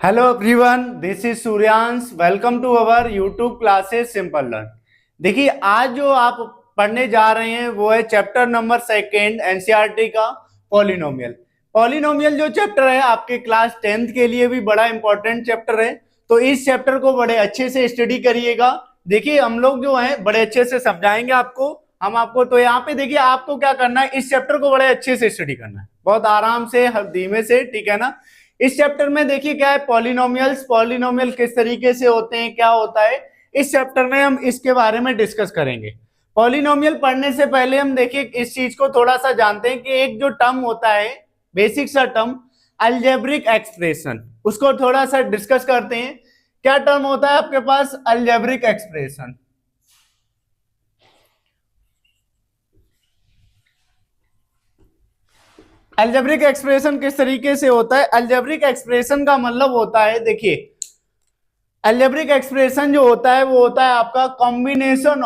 Hello everyone, this is Suryansh. Welcome to our YouTube classes simple learn. देखिए, आज जो आप पढ़ने जा रहे हैं वो है चैप्टर नंबर सेकेंड एनसीईआरटी का पॉलिनोमियल। पॉलिनोमियल जो चैप्टर है आपके क्लास 10th के लिए भी बड़ा इंपॉर्टेंट चैप्टर है, तो इस चैप्टर को बड़े अच्छे से स्टडी करिएगा। देखिए, हम लोग जो है बड़े अच्छे से समझाएंगे आपको। हम आपको तो यहाँ पे देखिए, आपको क्या करना है, इस चैप्टर को बड़े अच्छे से स्टडी करना है, बहुत आराम से, धीमे से, ठीक है ना। इस चैप्टर में देखिए क्या है, पॉलिनोमियल्स, पॉलिनोमियल किस तरीके से होते हैं, क्या होता है, इस चैप्टर में हम इसके बारे में डिस्कस करेंगे। पॉलिनोमियल पढ़ने से पहले हम देखिए इस चीज को थोड़ा सा जानते हैं कि एक जो टर्म होता है, बेसिक सा टर्म, अलजेब्रिक एक्सप्रेशन, उसको थोड़ा सा डिस्कस करते हैं। क्या टर्म होता है आपके पास? Algebraic expression. अलजेब्रिक एक्सप्रेशन किस तरीके से होता है? अलजेब्रिक एक्सप्रेशन का मतलब होता है, देखिए, अलजेब्रिक एक्सप्रेशन जो होता है वो होता है आपका कॉम्बिनेशन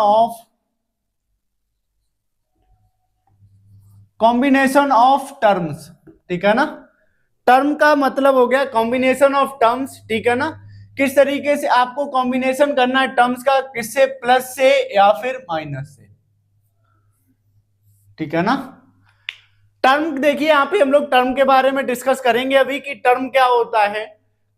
ऑफ टर्म्स, ठीक है ना। टर्म का मतलब हो गया कॉम्बिनेशन ऑफ टर्म्स, ठीक है ना। किस तरीके से आपको कॉम्बिनेशन करना है टर्म्स का, किससे? प्लस से या फिर माइनस से, ठीक है ना। टर्म देखिए, यहाँ पे हम लोग टर्म के बारे में डिस्कस करेंगे अभी कि टर्म क्या होता है।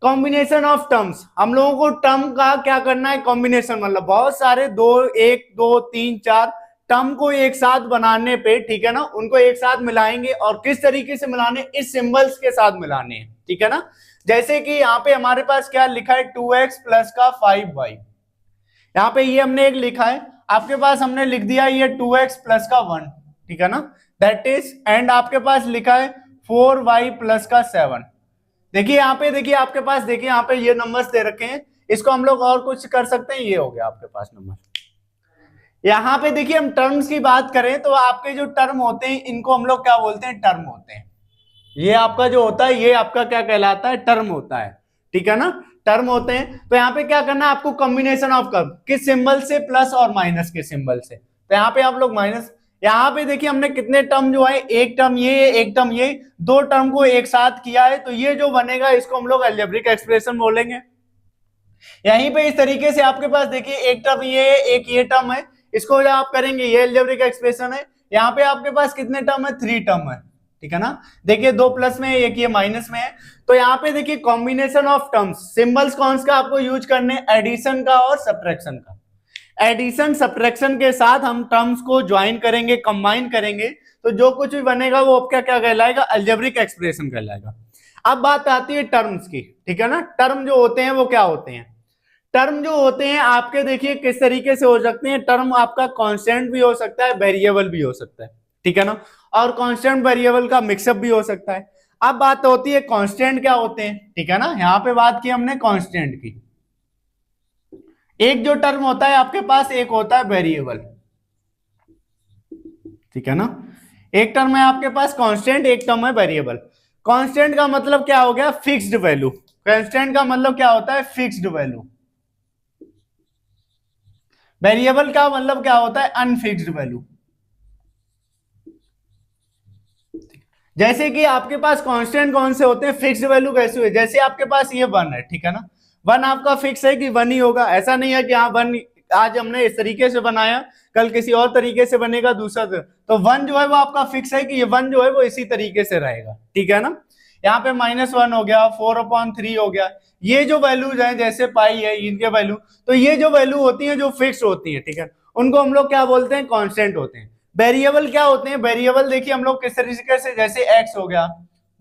कॉम्बिनेशन ऑफ टर्म्स, हम लोगों को टर्म का क्या करना है, कॉम्बिनेशन, मतलब बहुत सारे दो, एक दो तीन चार टर्म को एक साथ बनाने पे, ठीक है ना, उनको एक साथ मिलाएंगे और किस तरीके से मिलाने, इस सिंबल्स के साथ मिलाने हैं, ठीक है ना। जैसे कि यहाँ पे हमारे पास क्या लिखा है, 2x प्लस का 5y, यहाँ पे ये हमने एक लिखा है, आपके पास हमने लिख दिया ये 2x प्लस का 1, ठीक है ना, दैट इज, एंड आपके पास लिखा है 4y प्लस का 7। देखिए यहाँ पे, देखिए आपके पास, देखिए यहाँ पे ये नंबर्स दे रखे हैं, इसको हम लोग और कुछ कर सकते हैं, ये हो गया आपके पास नंबर। यहाँ पे देखिए, हम टर्म्स की बात करें तो आपके जो टर्म होते हैं इनको हम लोग क्या बोलते हैं, टर्म होते हैं। ये आपका जो होता है ये आपका क्या कहलाता है, टर्म होता है, ठीक है ना, टर्म होते हैं। तो यहाँ पे क्या करना है आपको, कॉम्बिनेशन ऑफ कर्व, किस सिंबल से, प्लस और माइनस के सिंबल से। तो यहाँ पे आप लोग माइनस, यहाँ पे देखिए हमने कितने टर्म जो है, एक टर्म ये, एक टर्म ये, दो टर्म को एक साथ किया है, तो ये जो बनेगा इसको हम लोग अलजेब्रिक एक्सप्रेशन बोलेंगे। यहीं पे इस तरीके से आपके पास देखिए एक टर्म ये है, एक ये टर्म है, इसको जब आप करेंगे ये अलजेब्रिक एक्सप्रेशन है। यहाँ पे आपके पास कितने टर्म है, 3 टर्म है, ठीक है ना। देखिए 2 प्लस में, एक ये माइनस में है। तो यहाँ पे देखिए कॉम्बिनेशन ऑफ टर्म्स, सिंबल्स कौन सा आपको यूज करने, एडिशन का और सब्ट्रैक्शन का। एडिशन सब्ट्रैक्शन के साथ हम टर्म्स को ज्वाइन करेंगे, कंबाइन करेंगे, तो जो कुछ भी बनेगा वो आपका क्या कहलाएगा, अलजेब्रिक एक्सप्रेशन कहलाएगा। अब बात आती है टर्म्स की, ठीक है ना। टर्म जो होते हैं वो क्या होते हैं, टर्म जो होते हैं आपके देखिए किस तरीके से हो सकते हैं। टर्म आपका कांस्टेंट भी हो सकता है, वेरिएबल भी हो सकता है, ठीक है ना, और कांस्टेंट वेरिएबल का मिक्सअप भी हो सकता है। अब बात होती है कांस्टेंट क्या होते हैं, ठीक है ना। यहां पे बात की हमने कांस्टेंट की। एक जो टर्म होता है आपके पास, एक होता है वेरिएबल, ठीक है ना। एक टर्म है आपके पास कांस्टेंट, एक टर्म है वेरिएबल। कांस्टेंट का मतलब क्या हो गया, फिक्स्ड वैल्यू। कांस्टेंट का मतलब क्या होता है, फिक्स्ड वैल्यू। वेरिएबल का मतलब क्या होता है, अनफिक्स्ड वैल्यू। जैसे कि आपके पास कांस्टेंट कौन से होते हैं, फिक्स्ड वैल्यू कैसे हुए, जैसे आपके पास ये 1 है, ठीक है ना। 1 आपका फिक्स है कि 1 ही होगा, ऐसा नहीं है कि हाँ 1 आज हमने इस तरीके से बनाया, कल किसी और तरीके से बनेगा दूसरा। तो 1 जो है वो आपका फिक्स है कि ये 1 जो है वो इसी तरीके से रहेगा, ठीक है ना। यहाँ पे -1 हो गया, 4/3 हो गया, ये जो वैल्यूज हैं जैसे पाई है इनके वैल्यू, तो ये जो वैल्यू होती है जो फिक्स होती है, ठीक है, उनको हम लोग क्या बोलते हैं, कांस्टेंट होते हैं। वेरिएबल क्या होते हैं, वेरिएबल देखिए हम लोग किस तरीके से, जैसे x हो गया,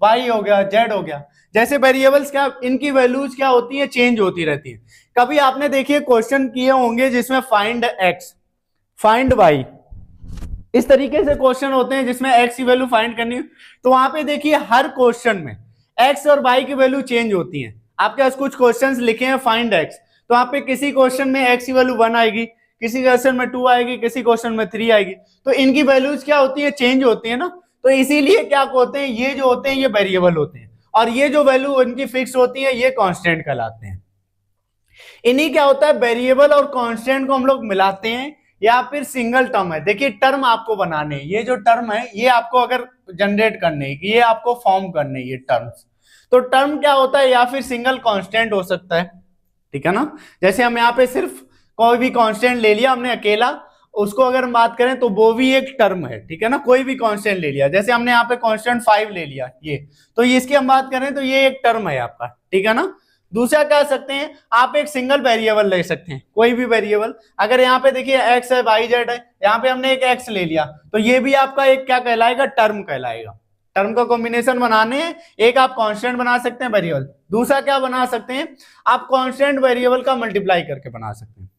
y हो गया, z हो गया, जैसे वेरिएबल्स क्या, इनकी वैल्यूज क्या होती है, चेंज होती रहती है। कभी आपने देखिए क्वेश्चन किए होंगे जिसमें फाइंड x, फाइंड y, इस तरीके से क्वेश्चन होते हैं जिसमें x की वैल्यू फाइंड करनी है। तो वहां पे देखिए हर क्वेश्चन में x और y की वैल्यू चेंज होती है। आपके पास कुछ क्वेश्चंस लिखे हैं फाइंड x, तो वहां पे किसी क्वेश्चन में x की वैल्यू 1 आएगी, किसी क्वेश्चन में 2 आएगी, किसी क्वेश्चन में 3 आएगी, तो इनकी वैल्यूज क्या होती है, चेंज होती है ना। तो इसीलिए क्या होते हैं, ये जो होते हैं ये वेरिएबल होते हैं, और ये जो वैल्यू इनकी फिक्स होती है ये कांस्टेंट कहलाते हैं। इन्हीं क्या होता है, वेरिएबल और कांस्टेंट को हम लोग मिलाते हैं, या फिर सिंगल टर्म है। देखिए टर्म आपको बनाने, ये जो टर्म है ये आपको अगर जनरेट करने, ये आपको फॉर्म करने, ये टर्म्स, तो टर्म क्या होता है, या फिर सिंगल कांस्टेंट हो सकता है, ठीक है ना। जैसे हम यहाँ पे सिर्फ कोई भी कांस्टेंट ले लिया हमने अकेला, उसको अगर हम बात करें तो वो भी एक टर्म है, ठीक है ना। कोई भी कांस्टेंट ले लिया, जैसे हमने यहाँ पे कांस्टेंट 5 ले लिया, ये तो इसकी हम बात करें तो ये एक टर्म है आपका, ठीक है ना। दूसरा कह सकते हैं आप एक सिंगल वेरिएबल ले सकते हैं, कोई भी वेरिएबल। अगर यहाँ पे देखिए एक्स है, वाई जेड है, यहाँ पे हमने एक एक्स ले लिया, तो ये भी आपका एक क्या कहलाएगा, टर्म कहलाएगा। टर्म का कॉम्बिनेशन बनाने हैं, एक आप कांस्टेंट बना सकते हैं वेरिएबल, दूसरा क्या बना सकते हैं आप कांस्टेंट वेरिएबल का मल्टीप्लाई करके बना सकते हैं,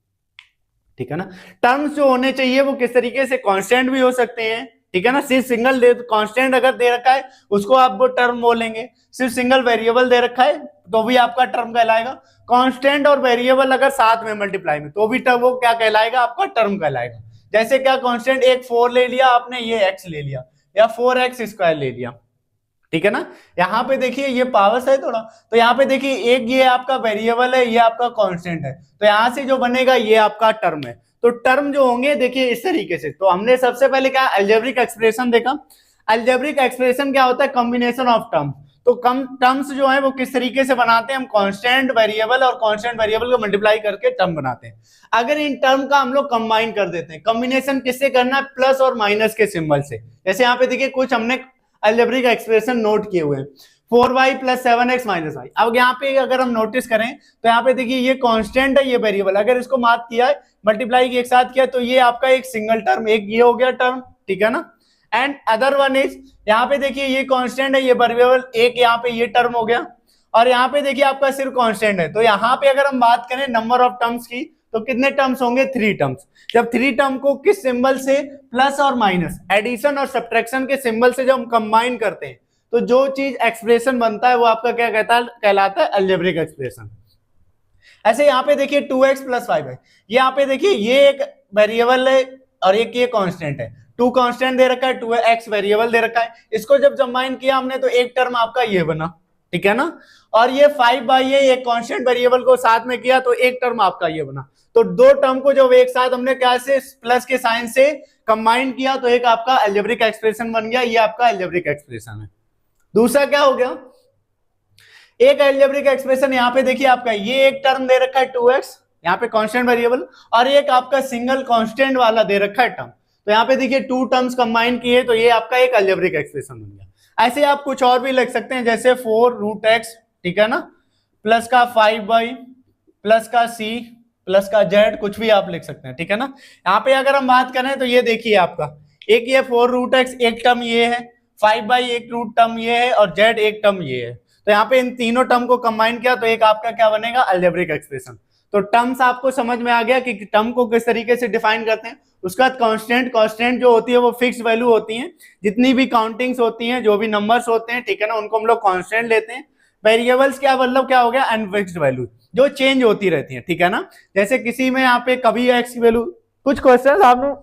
ठीक है ना। टर्म्स जो होने चाहिए वो किस तरीके से, कांस्टेंट भी हो सकते हैं, ठीक है ना। सिर्फ सिंगल कांस्टेंट अगर दे रखा है उसको आप वो टर्म बोलेंगे, सिर्फ सिंगल वेरिएबल दे रखा है तो भी आपका टर्म कहलाएगा। कांस्टेंट और वेरिएबल अगर साथ में मल्टीप्लाई में, तो भी टर्म वो क्या कहलाएगा, आपका टर्म कहलाएगा। जैसे क्या कांस्टेंट एक 4 ले लिया आपने, ये x ले लिया, या 4x² ले लिया, ठीक है ना। यहाँ पे देखिए ये पावर्स है थोड़ा, तो यहाँ पे देखिए एक ये आपका वेरिएबल है, ये आपका कांस्टेंट है, तो यहाँ से जो बनेगा ये आपका टर्म है। तो टर्म जो होंगे देखिए इस तरीके से। तो हमने सबसे पहले क्या अलजेब्रिक एक्सप्रेशन देखा। अलजेब्रिक एक्सप्रेशन क्या होता है, कॉम्बिनेशन ऑफ टर्म। तो कम टर्म्स जो है वो किस तरीके से बनाते हैं, हम कांस्टेंट वेरिएबल और कांस्टेंट वेरिएबल को मल्टीप्लाई करके टर्म बनाते हैं। अगर इन टर्म का हम लोग कंबाइन कर देते हैं, कॉम्बिनेशन किससे करना है, प्लस और माइनस के सिंबल से। जैसे यहाँ पे देखिए कुछ हमने अलजेब्रिक एक्सप्रेशन नोट किए हुए हैं, 4y + 7x - y। अब यहाँ पे अगर हम नोटिस करें तो यहाँ पे देखिए ये कांस्टेंट है, ये वेरिएबल, अगर इसको मात किया है, मल्टीप्लाई एक साथ किया, तो ये आपका एक सिंगल टर्म, एक ये हो गया टर्म, ठीक है ना। एंड अदर वन इज, यहाँ पे देखिए ये कांस्टेंट है, ये वेरिएबल, एक यहाँ पे ये टर्म हो गया, और यहाँ पे देखिए आपका सिर्फ कांस्टेंट है। तो यहाँ पे अगर हम बात करें नंबर ऑफ टर्म्स की, तो कितने टर्म्स होंगे, 3 टर्म्स। जब 3 टर्म को किस सिंबल से, प्लस और माइनस, एडिशन और सब्ट्रैक्शन के सिंबल से जब हम कंबाइन करते हैं, तो जो चीज एक्सप्रेशन बनता है वो आपका क्या कहलाता है, अलजेब्रिक एक्सप्रेशन। ऐसे यहाँ पे देखिए 2x + 5y, यहाँ पे देखिए ये एक वेरिएबल है और एक ये कांस्टेंट है, 2 कांस्टेंट दे रखा है, 2x वेरिएबल दे रखा है, इसको जब कंबाइन किया हमने तो एक टर्म आपका ये बना, ठीक है ना। और ये 5y है, एक कांस्टेंट वेरिएबल को साथ में किया तो एक टर्म आपका ये बना। तो 2 टर्म को जब एक साथ हमने क्या से प्लस के साइन से कंबाइन किया तो एक आपका अलजेब्रिक एक्सप्रेशन बन गया, ये आपका अलजेब्रिक एक्सप्रेशन है। दूसरा क्या हो गया, एक अलजेब्रिक एक्सप्रेशन यहाँ पे देखिए आपका ये एक टर्म दे रखा है 2x, यहाँ पे कांस्टेंट वेरिएबल, और एक आपका सिंगल कांस्टेंट वाला दे रखा है टर्म। तो यहाँ पे देखिए 2 टर्म्स कंबाइन किए तो ये आपका एक अलजेब्रिक एक्सप्रेशन बन गया। ऐसे आप कुछ और भी लिख सकते हैं, जैसे 4√x, ठीक है ना, प्लस का 5y प्लस का c प्लस का z, कुछ भी आप लिख सकते हैं, ठीक है ना। यहाँ पे अगर हम बात करें तो ये देखिए आपका एक ये 4√x एक टर्म ये है, 5y एक रूट टर्म ये है, और z एक टर्म ये है। तो यहाँ पे इन तीनों टर्म को कंबाइन किया तो एक आपका क्या बनेगा, अलजेब्रिक एक्सप्रेशन। तो टर्म्स आपको समझ में आ गया कि टर्म को किस तरीके से डिफाइन करते हैं। उसके बाद कांस्टेंट जो होती है वो फिक्स वैल्यू होती है, जितनी भी काउंटिंग्स होती हैं, जो भी नंबर्स होते हैं, ठीक है ना, उनको हम लोग कांस्टेंट लेते हैं। वेरिएबल्स क्या मतलब क्या हो गया, अनफिक्स्ड वैल्यू, जो चेंज होती रहती है, ठीक है ना। जैसे किसी में यहाँ पे कभी एक्स की वैल्यू, कुछ क्वेश्चन आपने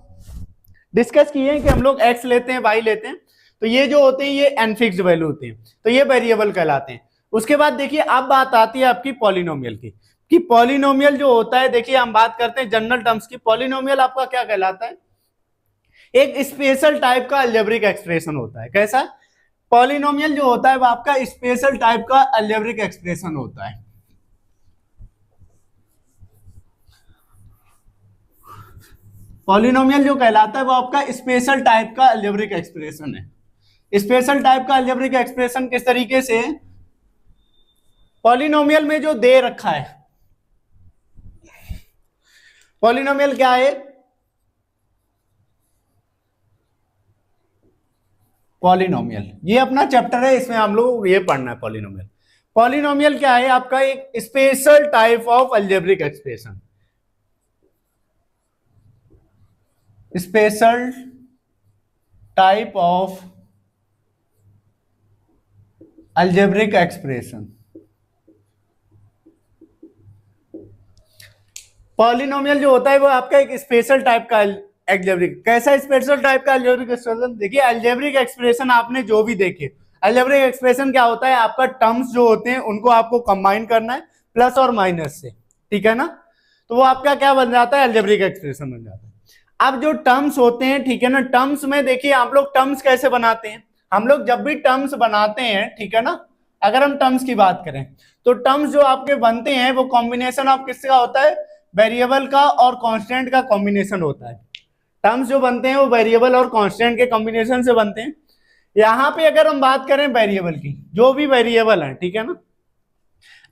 डिस्कस किए हैं कि हम लोग एक्स लेते हैं, वाई लेते हैं, तो ये जो होते हैं ये अनफिक्स्ड वैल्यू होती है, तो ये वेरिएबल कहलाते हैं। उसके बाद देखिए अब बात आती है आपकी पॉलिनोमियल की, कि पॉलिनोमियल जो होता है, देखिए हम बात करते हैं जनरल टर्म्स की। पॉलिनोमियल आपका क्या कहलाता है, एक स्पेशल टाइप का अलजेब्रिक एक्सप्रेशन होता है। कैसा, पॉलिनोमियल जो होता है वो आपका स्पेशल टाइप का अलजेब्रिक एक्सप्रेशन होता है। पॉलिनोमियल जो कहलाता है वो आपका स्पेशल टाइप का अलजेब्रिक एक्सप्रेशन है। स्पेशल टाइप का अलजेब्रिक एक्सप्रेशन किस तरीके से, पॉलिनोमियल में जो दे रखा है, पॉलिनोमियल क्या है, पॉलिनोमियल ये अपना चैप्टर है, इसमें हम लोग ये पढ़ना है पॉलिनोमियल। पॉलिनोमियल क्या है, आपका एक special type of algebraic expression, special type of algebraic expression. Polynomial जो होता है वो आपका एक स्पेशल टाइप का अलजेब्रिक, कैसा स्पेशल टाइप का अलजेब्रिक एक्सप्रेशन, देखिए अलजेब्रिक एक्सप्रेशन आपने जो भी देखे, अलजेब्रिक एक्सप्रेशन क्या होता है, आपका टर्म्स जो होते हैं उनको आपको कंबाइन करना है प्लस और माइनस से, ठीक है ना, तो वो आपका क्या बन जाता है, अलजेब्रिक एक्सप्रेशन बन जाता है। अब जो टर्म्स होते हैं, ठीक है ना, टर्म्स में देखिए आप लोग टर्म्स कैसे बनाते हैं, हम लोग जब भी टर्म्स बनाते हैं, ठीक है ना, अगर हम टर्म्स की बात करें तो टर्म्स जो आपके बनते हैं वो कॉम्बिनेशन ऑफ किसका होता है, वेरिएबल का और कांस्टेंट का कॉम्बिनेशन होता है। टर्म्स जो बनते हैं वो वेरिएबल और कांस्टेंट के कॉम्बिनेशन से बनते हैं। यहां पे अगर हम बात करें वेरिएबल की, जो भी वेरिएबल है, ठीक है ना,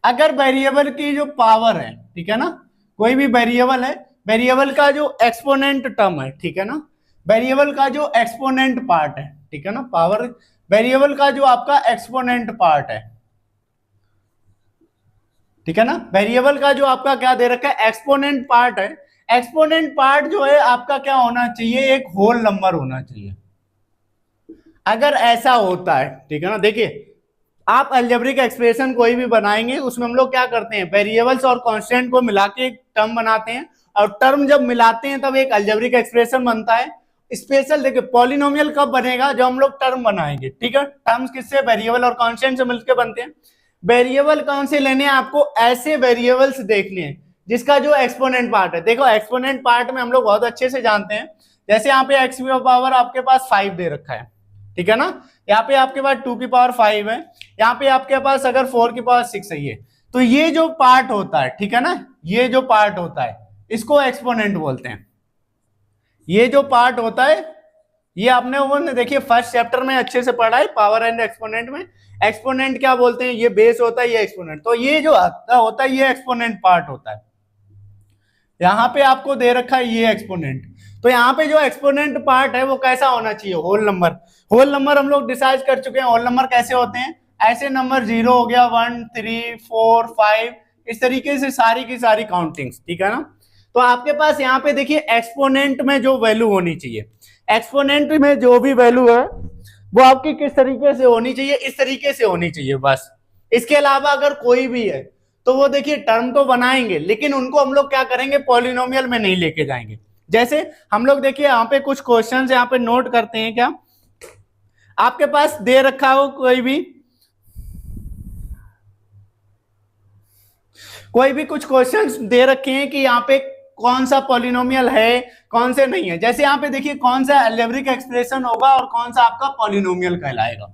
अगर वेरिएबल की जो पावर है, ठीक है ना, कोई भी वेरिएबल है, वेरिएबल का जो एक्सपोनेंट टर्म है, ठीक है ना, वेरिएबल का जो एक्सपोनेंट पार्ट है, ठीक है ना, पावर वेरिएबल का जो आपका एक्सपोनेंट पार्ट है, ठीक है ना, वेरिएबल का जो आपका क्या दे रखा है, एक्सपोनेंट पार्ट है। एक्सपोनेंट पार्ट जो है आपका क्या होना चाहिए, एक होल नंबर होना चाहिए। अगर ऐसा होता है, ठीक है ना, देखिए आप अलजेब्रिक एक्सप्रेशन कोई भी बनाएंगे उसमें हम लोग क्या करते हैं, वेरिएबल्स और कांस्टेंट को मिला के एक टर्म बनाते हैं, और टर्म जब मिलाते हैं तब एक अलजेब्रिक एक्सप्रेशन बनता है। स्पेशल देखिए पॉलिनोमियल कब बनेगा, जब हम लोग टर्म बनाएंगे, ठीक है। टर्म्स किससे, वेरिएबल और कांस्टेंट से मिलकर बनते हैं। वेरिएबल कौन से लेने हैं आपको, ऐसे वेरिएबल्स देखने हैं जिसका जो एक्सपोनेंट पार्ट है। देखो एक्सपोनेंट पार्ट में हम लोग बहुत अच्छे से जानते हैं, जैसे यहाँ पे एक्स की पावर आपके पास 5 दे रखा है, ठीक है ना, यहाँ पे आपके पास 2 की पावर 5 है, यहाँ पे आपके पास अगर 4 की पावर 6 है ये, तो ये जो पार्ट होता है, ठीक है ना, ये जो पार्ट होता है इसको एक्सपोनेंट बोलते हैं। ये जो पार्ट होता है ये आपने वो देखिए फर्स्ट चैप्टर में अच्छे से पढ़ा है, पावर एंड एक्सपोनेंट में। एक्सपोनेंट क्या बोलते हैं, ये बेस होता है, ये एक्सपोनेंट, तो ये जो होता है ये एक्सपोनेंट पार्ट होता है। यहाँ पे आपको दे रखा है ये एक्सपोनेंट, तो यहाँ पे जो एक्सपोनेंट पार्ट है वो कैसा होना चाहिए, होल नंबर। होल नंबर हम लोग डिसाइड कर चुके हैं, होल नंबर कैसे होते हैं, ऐसे नंबर 0 हो गया, 1 3 4 5, इस तरीके से सारी की सारी काउंटिंग्स, ठीक है ना। तो आपके पास यहाँ पे देखिए एक्सपोनेंट में जो वैल्यू होनी चाहिए, एक्सपोनेंट में जो भी वैल्यू है वो आपकी किस तरीके से होनी चाहिए, इस तरीके से होनी चाहिए बस। इसके अलावा अगर कोई भी है तो वो देखिए टर्म तो बनाएंगे, लेकिन उनको हम लोग क्या करेंगे, पॉलिनोमियल में नहीं लेके जाएंगे। जैसे हम लोग देखिए यहाँ पे कुछ क्वेश्चंस यहाँ पे नोट करते हैं, क्या आपके पास दे रखा हो कोई भी कुछ क्वेश्चंस दे रखे हैं कि यहाँ पे कौन सा पॉलिनोमियल है कौन से नहीं है। जैसे यहाँ पे देखिए कौन सा अलजेब्रिक एक्सप्रेशन होगा और कौन सा आपका पॉलिनोमियल कहलाएगा।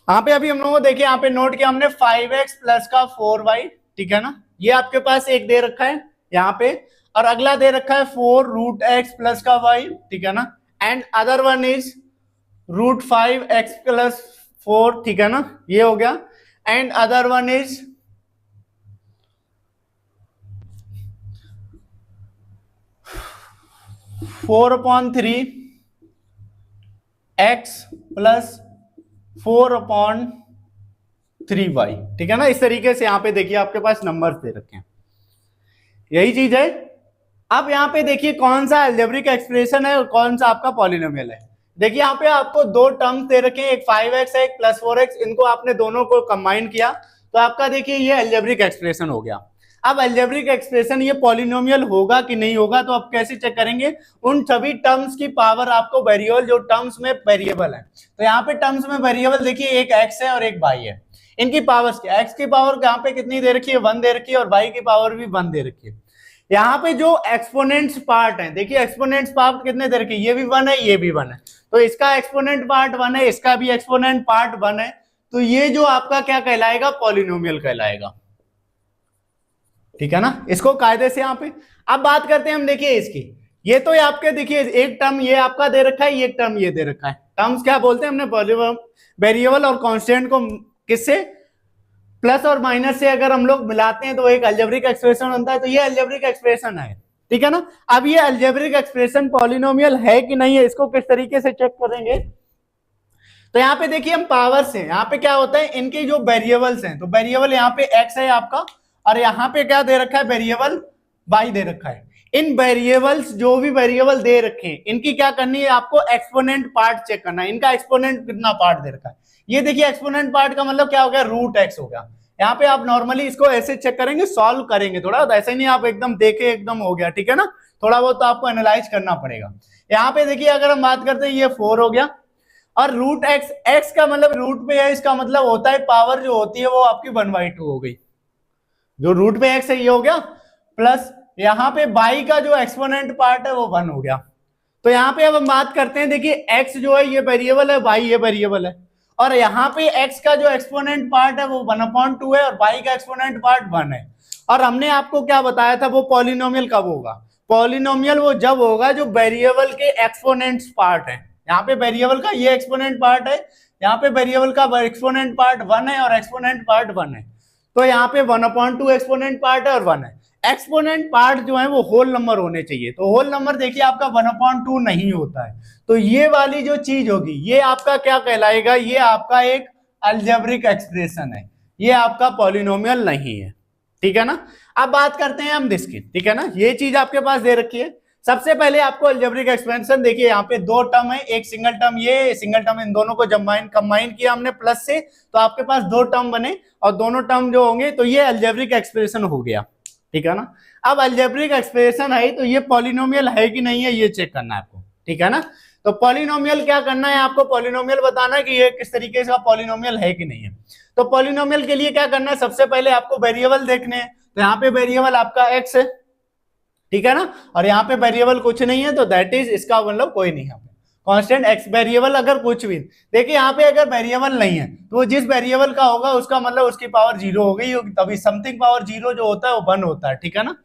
यहाँ पे अभी हम लोगों को देखिए यहाँ पे नोट किया हमने 5x प्लस का 4y, ठीक है ना, ये आपके पास एक दे रखा है यहाँ पे, और अगला दे रखा है 4√x प्लस का y, ठीक है ना, and other one is √5x plus 4, ठीक है ना, ये हो गया, and other one is 4/3x plus 4/3y, ठीक है ना। इस तरीके से यहाँ पे देखिए आपके पास नंबर्स दे रखे हैं, यही चीज है। अब यहाँ पे देखिए कौन सा अलजेब्रिक एक्सप्रेशन है और कौन सा आपका पॉलिनोमियल है। देखिए यहाँ पे आपको दो टर्म्स दे रखे हैं, एक 5x है एक प्लस 4x, इनको आपने दोनों को कंबाइन किया तो आपका देखिए ये अलजेब्रिक एक्सप्रेशन हो गया। अब अलजेब्रिक एक्सप्रेशन ये पॉलिनोमियल होगा कि नहीं होगा, तो आप कैसे चेक करेंगे, उन सभी टर्म्स की पावर आपको वेरिएबल, जो टर्म्स में वेरिएबल है, तो यहाँ पे टर्म्स में वेरिएबल देखिए एक x है और एक y है, इनकी पावर्स क्या, x की पावर यहाँ पे कितनी दे रखी है, 1 दे रखी है, और y की पावर भी 1 दे रखी है। यहाँ पे जो एक्सपोनेंट्स पार्ट है, देखिए एक्सपोनेंट्स पार्ट कितने दे रखे, ये भी 1 है ये भी 1 है, तो इसका एक्सपोनेंट पार्ट 1 है, इसका भी एक्सपोनेंट पार्ट 1 है, तो ये जो आपका क्या कहलाएगा, पॉलिनोमियल कहलाएगा, ठीक है ना। इसको कायदे से यहाँ पे अब बात करते हैं हम, देखिए इसकी, ये तो आपके देखिए एक टर्म ये आपका दे रखा है, एक टर्म ये दे रखा है। टर्म्स क्या बोलते हैं हमने, वेरिएबल और कांस्टेंट को किससे, प्लस और माइनस से अगर हम लोग मिलाते हैं तो एक अलजेब्रिक एक्सप्रेशन बनता है, तो ये अलजेब्रिक एक्सप्रेशन है, ठीक है ना। अब ये अलजेब्रिक एक्सप्रेशन पॉलिनोमियल है कि नहीं है, इसको किस तरीके से चेक करेंगे, तो यहाँ पे देखिए हम पावर्स हैं, यहाँ पे क्या होता है, इनके जो वेरिएबल्स हैं, तो वेरिएबल यहाँ पे x है आपका, और यहाँ पे क्या दे रखा है, वेरिएबल y दे रखा है। इन वेरिएबल्स जो भी वेरिएबल दे रखे हैं इनकी क्या करनी है, आपको एक्सपोनेंट पार्ट चेक करना है, इनका एक्सपोनेंट कितना पार्ट दे रखा है। ये देखिए एक्सपोनेंट पार्ट का मतलब क्या हो गया, √x हो गया। यहाँ पे आप नॉर्मली इसको ऐसे चेक करेंगे, सॉल्व करेंगे, थोड़ा ऐसे नहीं आप एकदम देखे एकदम हो गया, ठीक है ना, थोड़ा बहुत तो आपको एनालाइज करना पड़ेगा। यहाँ पे देखिए अगर हम बात करते हैं, ये 4 हो गया, और √x, x का मतलब रूट पे है, इसका मतलब होता है पावर जो होती है वो आपकी 1/2 हो गई, जो रूट पे x है ये हो गया, प्लस यहाँ पे y का जो एक्सपोनेंट पार्ट है वो 1 हो गया। तो यहाँ पे अब हम बात करते हैं, देखिए x जो है ये वेरिएबल है, y ये वेरिएबल है, और यहाँ पे x का जो एक्सपोनेंट पार्ट है वो 1/2 है और y का एक्सपोनेंट पार्ट 1 है। और हमने आपको क्या बताया था, वो पॉलिनोमियल कब होगा, पॉलिनोमियल वो जब होगा जो वेरिएबल के एक्सपोनेंट्स पार्ट है। यहाँ पे वेरिएबल का ये एक्सपोनेंट पार्ट है, यहाँ पे वेरिएबल का एक्सपोनेंट पार्ट 1 है और एक्सपोनेंट पार्ट 1 है। तो यहाँ पे 1/2 एक्सपोनेंट पार्ट है और 1 है। एक्सपोनेंट पार्ट जो है वो होल नंबर होने चाहिए, तो होल नंबर देखिए आपका 1/2 नहीं होता है, तो ये वाली जो चीज होगी ये आपका क्या कहलाएगा, ये आपका एक अलजेब्रिक एक्सप्रेशन है, ये आपका पॉलिनोमियल नहीं है। ठीक है ना। अब बात करते हैं हम इसकी, ठीक है ना, ये चीज आपके पास दे रखी है। सबसे पहले आपको अलजेब्रिक एक्सपेंशन देखिए, यहाँ पे दो टर्म है, एक सिंगल टर्म ये सिंगल टर्म, इन दोनों को कंबाइन किया हमने प्लस से, तो आपके पास दो टर्म बने और दोनों टर्म जो होंगे तो ये अलजेब्रिक एक्सप्रेशन हो गया। ठीक है ना। अब अलजेब्रिक एक्सप्रेशन है तो ये पॉलिनोमियल है कि नहीं है ये चेक करना है आपको। ठीक है ना। तो पॉलिनोमियल क्या करना है आपको, पॉलिनोमियल बताना है कि ये किस तरीके का पॉलिनोमियल है कि नहीं है। तो पॉलिनोमियल के लिए क्या करना है, सबसे पहले आपको वेरिएबल देखने हैं, तो यहाँ पे वेरिएबल आपका x है। ठीक है ना। और यहाँ पे वेरिएबल कुछ नहीं है, तो दैट इज इसका मतलब कोई नहीं है कांस्टेंट x वेरिएबल। अगर कुछ भी देखिए यहाँ पे अगर वेरिएबल नहीं है तो वो जिस वेरिएबल का होगा उसका मतलब उसकी पावर 0 हो गई होगी, तभी समथिंग पावर 0 जो होता है वो 1 होता है। ठीक है ना।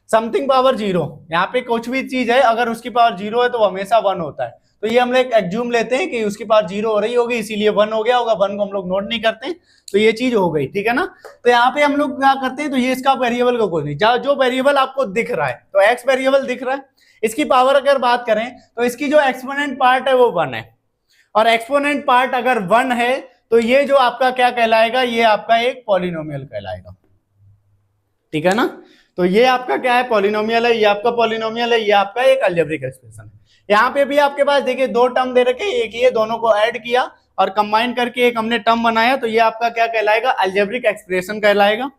समथिंग पावर 0, यहाँ पे कुछ भी चीज है अगर उसकी पावर 0 है तो वो हमेशा 1 होता है। तो ये हम लोग एग्ज्यूम लेते हैं कि उसकी पावर 0 हो रही होगी इसीलिए 1 हो गया होगा, 1 को हम लोग नोट नहीं करते, तो ये चीज हो गई। ठीक है ना। तो यहाँ पे हम लोग क्या करते हैं, तो ये इसका वेरिएबल का कुछ नहीं, जो वेरिएबल आपको दिख रहा है, तो x वेरिएबल दिख रहा है, इसकी पावर अगर बात करें तो इसकी जो एक्सपोनेंट पार्ट है वो 1 है, और एक्सपोनेंट पार्ट अगर 1 है तो ये जो आपका क्या कहलाएगा, ये आपका एक पॉलिनोमियल कहलाएगा। ठीक है ना। तो ये आपका क्या है, पॉलिनोमियल है, ये आपका पॉलिनोमियल है, ये आपका एक अलजेब्रिक एक्सप्रेशन है। यहाँ पे भी आपके पास देखिए दो टर्म दे रखे, एक ये, दोनों को ऐड किया और कंबाइन करके एक हमने टर्म बनाया, तो ये आपका क्या कहलाएगा, अलजेब्रिक एक्सप्रेशन कहलाएगा।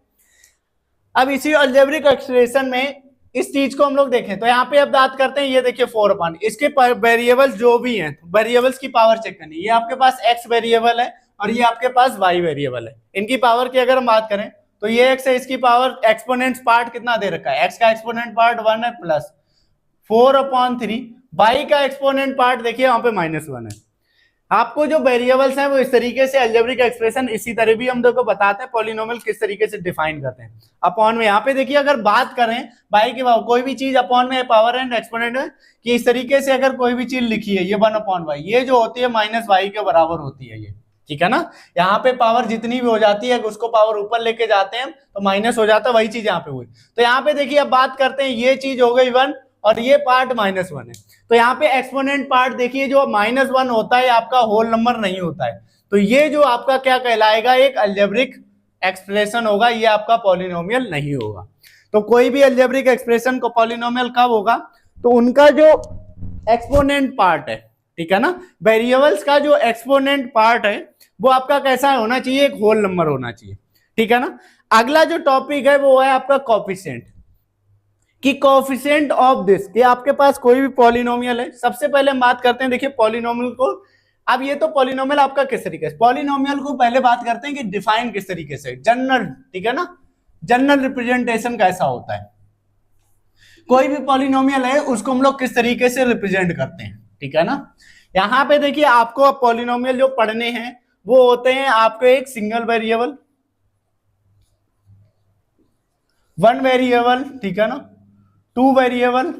अब इसी अलजेब्रिक एक्सप्रेशन में इस चीज को हम लोग देखें तो यहाँ पे अब बात करते हैं, ये देखिए 4 इसके वेरिएबल्स जो भी हैं, वेरिएबल्स की पावर चेक करनी है। ये आपके पास x वेरिएबल है और ये आपके पास y वेरिएबल है। इनकी पावर की अगर हम बात करें तो ये x है, इसकी पावर एक्सपोनेंट्स पार्ट कितना दे रखा है, x का एक्सपोनेंट पार्ट 1 है प्लस 4/3, y का एक्सपोनेंट पार्ट देखिए यहाँ पे -1 है। आपको जो वेरिएबल्स हैं वो इस तरीके से अलजेब्रिक एक्सप्रेशन इसी तरह भी हम देखो बताते हैं पॉलिनोमियल किस तरीके से डिफाइन करते हैं। अपॉन में यहाँ पे देखिए अगर बात करें बाई की कोई भी चीज अपॉन में पावर एंड एक्सपोनेंट में कि इस तरीके से अगर कोई भी चीज लिखी है, ये 1/y, ये जो होती है -y के बराबर होती है ये। ठीक है ना। यहाँ पे पावर जितनी भी हो जाती है उसको पावर ऊपर लेके जाते हैं तो माइनस हो जाता है, वही चीज यहाँ पे हुई। तो यहाँ पे देखिए अब बात करते हैं, ये चीज हो गई 1 और ये पार्ट -1 है, तो यहाँ पे एक्सपोनेंट पार्ट देखिए जो -1 होता है आपका होल नंबर नहीं होता है, तो ये जो आपका क्या कहलाएगा, एक अलजेब्रिक एक्सप्रेशन होगा, ये आपका पॉलिनोमियल नहीं होगा। तो कोई भी अलजेब्रिक एक्सप्रेशन को पॉलिनोमियल कब होगा, तो उनका जो एक्सपोनेंट पार्ट है, ठीक है ना, वेरिएबल्स का जो एक्सपोनेंट पार्ट है वो आपका कैसा होना चाहिए, एक होल नंबर होना चाहिए। ठीक है ना। अगला जो टॉपिक है वो है आपका कोफिशिएंट, कि कोफिशिएंट ऑफ दिस, कि आपके पास कोई भी पॉलिनोमियल है। सबसे पहले हम बात करते हैं, देखिए पॉलिनोमियल को, अब ये तो पॉलिनोमियल आपका किस तरीके से, पॉलिनोमियल को पहले बात करते हैं कि डिफाइन किस तरीके से, जनरल, ठीक है ना, जनरल रिप्रेजेंटेशन कैसा होता है, कोई भी पॉलिनोमियल है उसको हम लोग किस तरीके से रिप्रेजेंट करते हैं। ठीक है ना। यहां पे देखिए आपको पॉलिनोमियल जो पढ़ने हैं वो होते हैं आपके एक सिंगल वेरिएबल, 1 वेरिएबल, ठीक है ना, 2 वेरिएबल।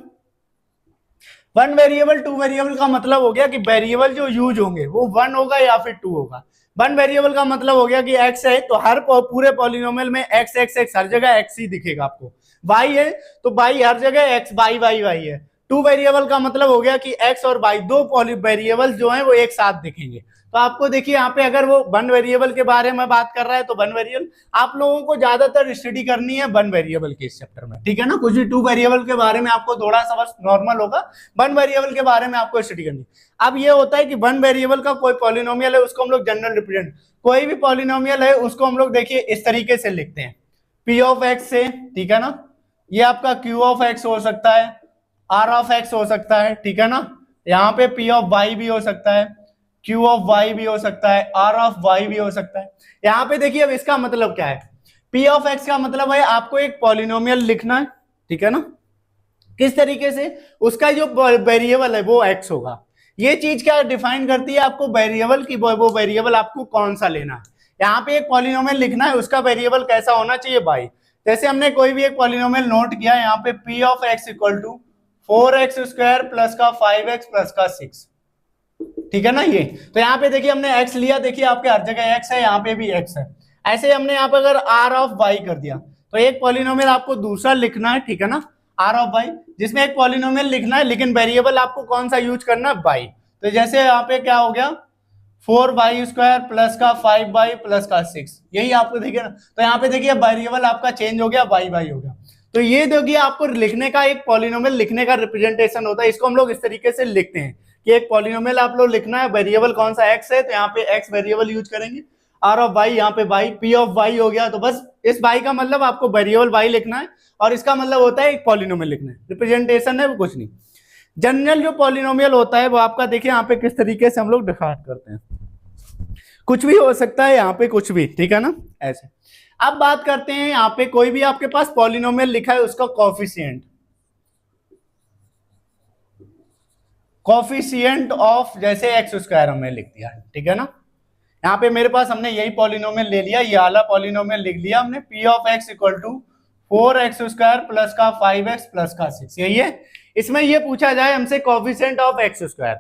1 वेरिएबल 2 वेरिएबल का मतलब हो गया कि वेरिएबल जो यूज होंगे वो 1 होगा या फिर 2 होगा। 1 वेरिएबल का मतलब हो गया कि x है तो हर पूरे पॉलिनोमियल में x x x हर जगह x ही दिखेगा आपको, y है तो y हर जगह x y y y है। 2 वेरिएबल का मतलब हो गया कि x और y दो वेरिएबल जो हैं वो एक साथ दिखेंगे। तो आपको देखिए यहाँ पे अगर वो 1 वेरिएबल के बारे में बात कर रहा है तो 1 वेरिएबल आप लोगों को ज्यादातर स्टडी करनी है 1 वेरिएबल के इस चैप्टर में। ठीक है ना। कुछ भी 2 वेरिएबल के बारे में आपको थोड़ा सा बस नॉर्मल होगा, 1 वेरिएबल के बारे में आपको स्टडी करनी है। अब ये होता है कि 1 वेरिएबल का कोई पॉलिनोमियल है उसको हम लोग जनरल रिप्रेजेंट, कोई भी पॉलिनोमियल है उसको हम लोग देखिए इस तरीके से लिखते हैं, p ऑफ x से, ठीक है ना, ये आपका q ऑफ x हो सकता है, r ऑफ x हो सकता है, ठीक है ना, यहाँ पे p ऑफ y भी हो सकता है, q ऑफ y भी हो सकता है, r ऑफ y भी हो सकता है। यहाँ पे देखिए अब इसका मतलब क्या है, p ऑफ x का मतलब है आपको एक पॉलिनोमियल लिखना है, ठीक है ना, किस तरीके से, उसका जो वेरिएबल है वो x होगा, ये चीज क्या डिफाइन करती है आपको वेरिएबल की, वो वेरिएबल आपको कौन सा लेना है। यहाँ पे एक पॉलिनोमियल लिखना है, उसका वेरिएबल कैसा होना चाहिए बाई। जैसे हमने कोई भी एक पॉलिनोमियल नोट किया, यहाँ पे p of x equal to 4x square plus का 5x प्लस का 6, ठीक है ना। ये तो यहाँ पे देखिए हमने x लिया, देखिए आपके हर जगह x है, यहाँ पे भी x है। ऐसे हमने यहाँ पे अगर r ऑफ y कर दिया, तो एक पॉलिनोमियल आपको दूसरा लिखना है, ठीक है ना, r ऑफ y, जिसमें एक पॉलिनोमियल लिखना है, लेकिन वेरिएबल आपको कौन सा यूज करना है, y। तो जैसे यहाँ पे क्या हो गया 4y स्क्वायर प्लस का 5y प्लस का 6, यही आपको देखिए ना। तो यहाँ पे देखिए वेरिएबल आपका चेंज हो गया, y हो गया। तो ये देखिए आपको लिखने का, एक पॉलिनोमियल लिखने का रिप्रेजेंटेशन होता है। इसको हम लोग इस तरीके से लिखते हैं कि एक पॉलिनोमियल आप लोग लिखना है, वेरिएबल कौन सा x है, तो यहाँ पे x वेरिएबल यूज करेंगे, r ऑफ y यहाँ पे y, p ऑफ y हो गया। तो बस इस y का मतलब आपको वेरिएबल y लिखना है, और इसका मतलब होता है एक पॉलिनोमियल लिखना है, रिप्रेजेंटेशन है वो, कुछ नहीं। जनरल जो पॉलिनोमियल होता है वो आपका देखिए यहाँ पे किस तरीके से हम लोग डिफाइन करते हैं, कुछ भी हो सकता है यहाँ पे, कुछ भी, ठीक है ना, ऐसे। अब बात करते हैं यहाँ पे कोई भी आपके पास पॉलिनोमियल लिखा है, उसका कोफिशिएंट, कोफिशिएंट ऑफ जैसे एक्स स्क्वायर हमने लिख दिया, ठीक है ना। यहाँ पे मेरे पास हमने यही पॉलिनोमियल ले लिया, ये वाला पॉलिनोमियल लिख लिया हमने, p of x equal to 4x square plus का 5x प्लस का 6, यही है। इसमें ये पूछा जाए हमसे कोफिशिएंट ऑफ एक्स स्क्वायर,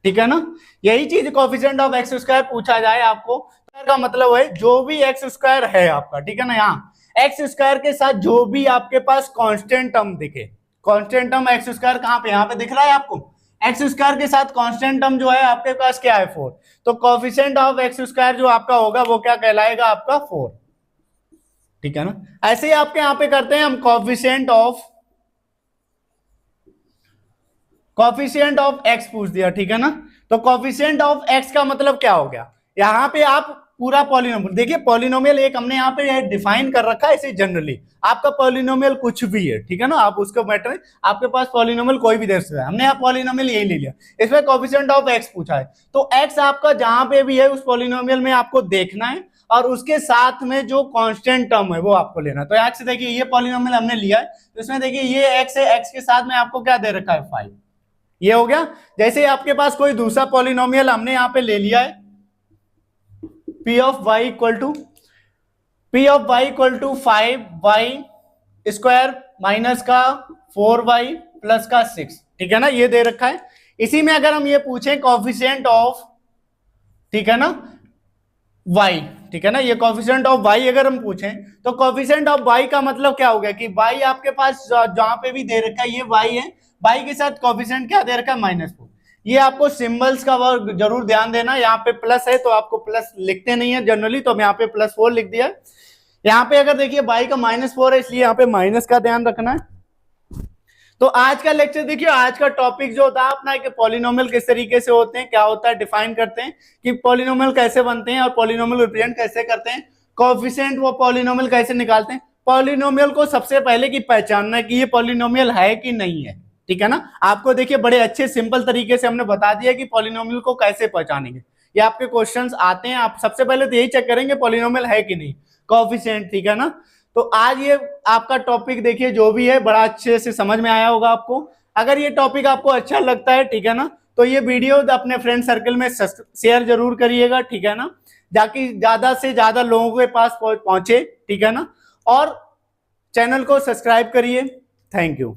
ठीक है ना, यही चीज कोफिशिएंट ऑफ एक्स स्क्वायर पूछा जाए आपको, का मतलब है जो भी एक्स स्क्वायर है आपका, ठीक है ना, यहाँ एक्स स्क्वायर के साथ जो भी आपके पास कांस्टेंट टर्म दिखे, कांस्टेंट टर्म एक्स स्क्वायर कहाँ पे, यहाँ पे दिख रहा है आपको, एक्स स्क्वायर के साथ कांस्टेंट टर्म जो है आपके पास क्या है 4, तो कोफिशिएंट ऑफ एक्स स्क्वायर जो आपका होगा वो क्या कहलाएगा, आपका 4, ठीक है ना। ऐसे ही आपके यहाँ पे करते हैं हम कोफिशिएंट ऑफ एक्स पूछ दिया, ठीक है ना। तो कोफिशिएंट ऑफ एक्स का मतलब क्या हो गया, यहाँ पे आप पूरा पॉलिनोमियल देखिए, पॉलिनोमियल एक हमने यहाँ पे डिफाइन कर रखा है ऐसे जनरली, आपका पॉलिनोमियल कुछ भी है, ठीक है ना, आप उसको मैटर, आपके पास पॉलिनोमियल कोई भी दे सकता है, हमने यहाँ पॉलिनोमियल यही ले लिया, इसमें कोफिशिएंट ऑफ एक्स पूछा है, तो एक्स आपका जहां पे भी है उस पॉलिनोमियल में आपको देखना है, और उसके साथ में जो कांस्टेंट टर्म है वो आपको लेना है। तो एक्स देखिए ये पॉलिनोमियल हमने लिया है, तो इसमें देखिए ये एक्स है, एक्स के साथ में आपको क्या दे रखा है 5, ये हो गया। जैसे आपके पास कोई दूसरा पॉलिनोमियल हमने यहाँ पे ले लिया है, p of y equal to 5y square minus का 4y प्लस का 6, ठीक है ना, ये दे रखा है। इसी में अगर हम ये पूछें कोफिशिएंट ऑफ, ठीक है ना, y, ठीक है ना, ये कोफिशिएंट ऑफ y अगर हम पूछें, तो कोफिशिएंट ऑफ y का मतलब क्या हो गया कि y आपके पास जहां पे भी दे रखा है ये y है, y के साथ कोफिशिएंट क्या दे रखा है -4। ये आपको सिंबल्स का वर्क जरूर ध्यान देना, यहाँ पे प्लस है तो आपको प्लस लिखते नहीं है जनरली, तो हम यहाँ पे +4 लिख दिया। यहाँ पे अगर देखिए y का -4 है, इसलिए यहाँ पे माइनस का ध्यान रखना है। तो आज का लेक्चर देखिए, आज का टॉपिक जो होता है अपना कि पॉलिनोमियल किस तरीके से होते हैं, क्या होता है, डिफाइन करते हैं कि पॉलिनोमियल कैसे बनते हैं और पॉलिनोमियल रिप्रेजेंट कैसे करते हैं, कोएफिशिएंट वो पॉलिनोमियल कैसे निकालते हैं, पॉलिनोमियल को सबसे पहले की पहचानना है कि ये पॉलिनोमियल है कि नहीं है, ठीक है ना। आपको देखिए बड़े अच्छे सिंपल तरीके से हमने बता दिया कि पॉलिनोमियल को कैसे पहचानेंगे, ये आपके क्वेश्चंस आते हैं, आप सबसे पहले तो यही चेक करेंगे पॉलिनोमियल है कि नहीं, कोएफिशिएंट, ठीक है ना। तो आज ये आपका टॉपिक देखिए जो भी है बड़ा अच्छे से समझ में आया होगा आपको। अगर ये टॉपिक आपको अच्छा लगता है, ठीक है ना, तो ये वीडियो अपने फ्रेंड सर्कल में शेयर जरूर करिएगा, ठीक है ना, ताकि ज्यादा से ज्यादा लोगों के पास पहुंचे, ठीक है ना, और चैनल को सब्सक्राइब करिए। Thank you.